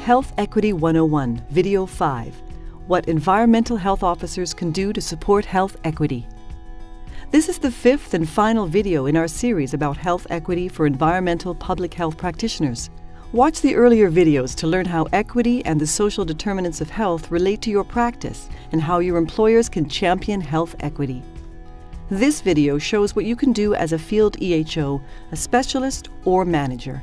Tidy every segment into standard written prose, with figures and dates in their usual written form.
Health Equity 101, Video 5, What Environmental Health Officers Can Do to Support Health Equity. This is the fifth and final video in our series about health equity for environmental public health practitioners. Watch the earlier videos to learn how equity and the social determinants of health relate to your practice and how your employers can champion health equity. This video shows what you can do as a field EHO, a specialist, or manager.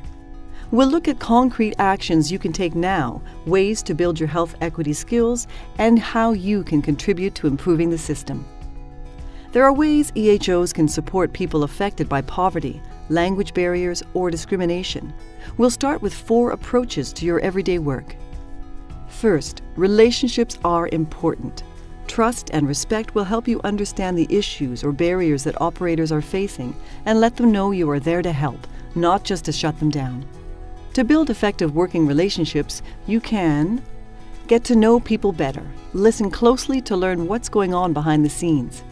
We'll look at concrete actions you can take now, ways to build your health equity skills, and how you can contribute to improving the system. There are ways EHOs can support people affected by poverty, language barriers, or discrimination. We'll start with 4 approaches to your everyday work. First, relationships are important. Trust and respect will help you understand the issues or barriers that operators are facing and let them know you are there to help, not just to shut them down. To build effective working relationships, you can get to know people better, listen closely to learn what's going on behind the scenes,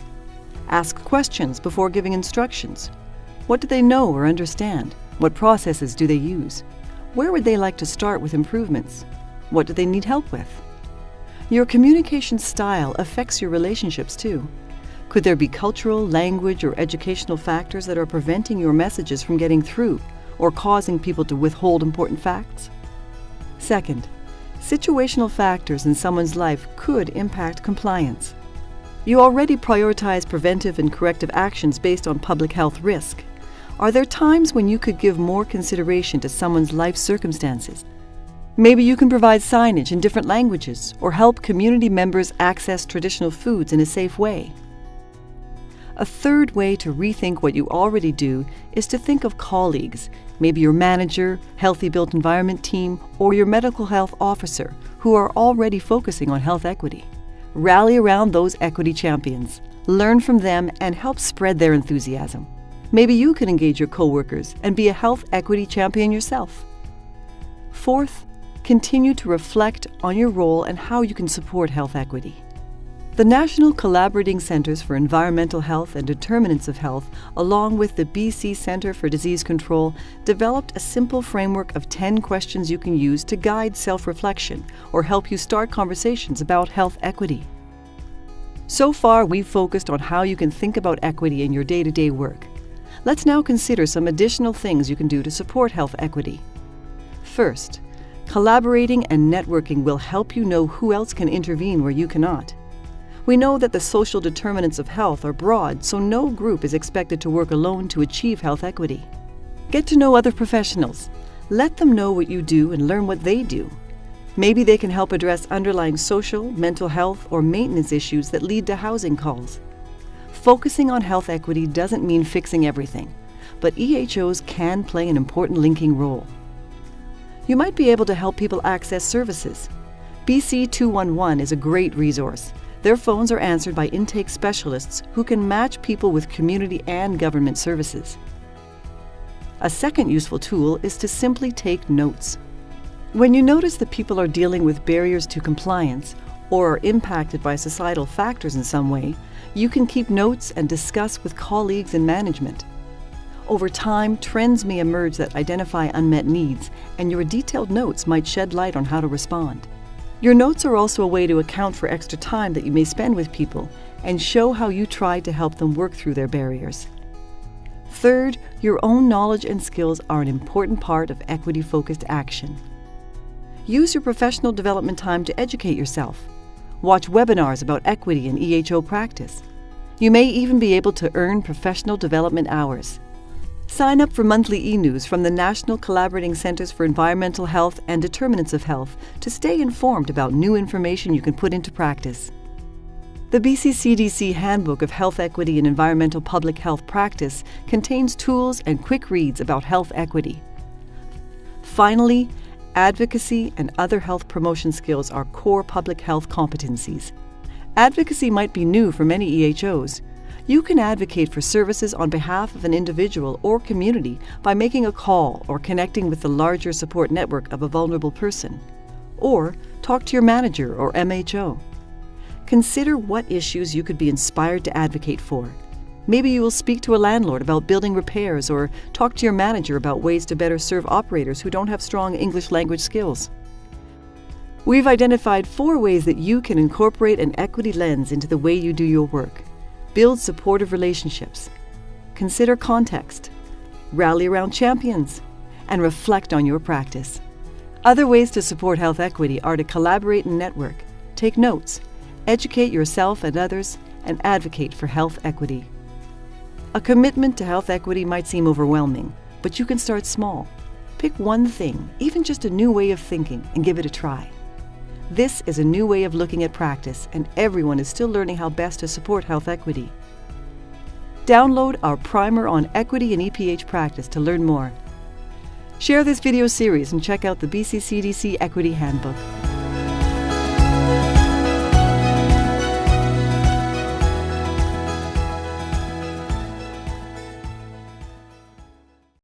ask questions before giving instructions. What do they know or understand? What processes do they use? Where would they like to start with improvements? What do they need help with? Your communication style affects your relationships too. Could there be cultural, language, or educational factors that are preventing your messages from getting through or causing people to withhold important facts? Second, situational factors in someone's life could impact compliance. You already prioritize preventive and corrective actions based on public health risk. Are there times when you could give more consideration to someone's life circumstances? Maybe you can provide signage in different languages or help community members access traditional foods in a safe way. A third way to rethink what you already do is to think of colleagues, maybe your manager, Healthy Built Environment team, or your medical health officer who are already focusing on health equity. Rally around those equity champions, learn from them, and help spread their enthusiasm. Maybe you can engage your coworkers and be a health equity champion yourself. Fourth, continue to reflect on your role and how you can support health equity. The National Collaborating Centres for Environmental Health and Determinants of Health, along with the BC Centre for Disease Control, developed a simple framework of 10 questions you can use to guide self-reflection or help you start conversations about health equity. So far, we've focused on how you can think about equity in your day-to-day work. Let's now consider some additional things you can do to support health equity. First, collaborating and networking will help you know who else can intervene where you cannot. We know that the social determinants of health are broad, so no group is expected to work alone to achieve health equity. Get to know other professionals. Let them know what you do and learn what they do. Maybe they can help address underlying social, mental health, or maintenance issues that lead to housing calls. Focusing on health equity doesn't mean fixing everything, but EHOs can play an important linking role. You might be able to help people access services. BC 211 is a great resource. Their phones are answered by intake specialists who can match people with community and government services. A second useful tool is to simply take notes. When you notice that people are dealing with barriers to compliance or are impacted by societal factors in some way, you can keep notes and discuss with colleagues and management. Over time, trends may emerge that identify unmet needs, and your detailed notes might shed light on how to respond. Your notes are also a way to account for extra time that you may spend with people and show how you tried to help them work through their barriers. Third, your own knowledge and skills are an important part of equity-focused action. Use your professional development time to educate yourself. Watch webinars about equity in EHO practice. You may even be able to earn professional development hours. Sign up for monthly e-news from the National Collaborating Centres for Environmental Health and Determinants of Health to stay informed about new information you can put into practice. The BC CDC Handbook of Health Equity and Environmental Public Health Practice contains tools and quick reads about health equity. Finally, advocacy and other health promotion skills are core public health competencies. Advocacy might be new for many EHOs. You can advocate for services on behalf of an individual or community by making a call or connecting with the larger support network of a vulnerable person. Or talk to your manager or MHO. Consider what issues you could be inspired to advocate for. Maybe you will speak to a landlord about building repairs or talk to your manager about ways to better serve operators who don't have strong English language skills. We've identified 4 ways that you can incorporate an equity lens into the way you do your work. Build supportive relationships. Consider context. Rally around champions. And reflect on your practice. Other ways to support health equity are to collaborate and network, take notes, educate yourself and others, and advocate for health equity. A commitment to health equity might seem overwhelming, but you can start small. Pick one thing, even just a new way of thinking, and give it a try. This is a new way of looking at practice, and everyone is still learning how best to support health equity. Download our primer on equity in EPH practice to learn more. Share this video series and check out the BC CDC Equity Handbook.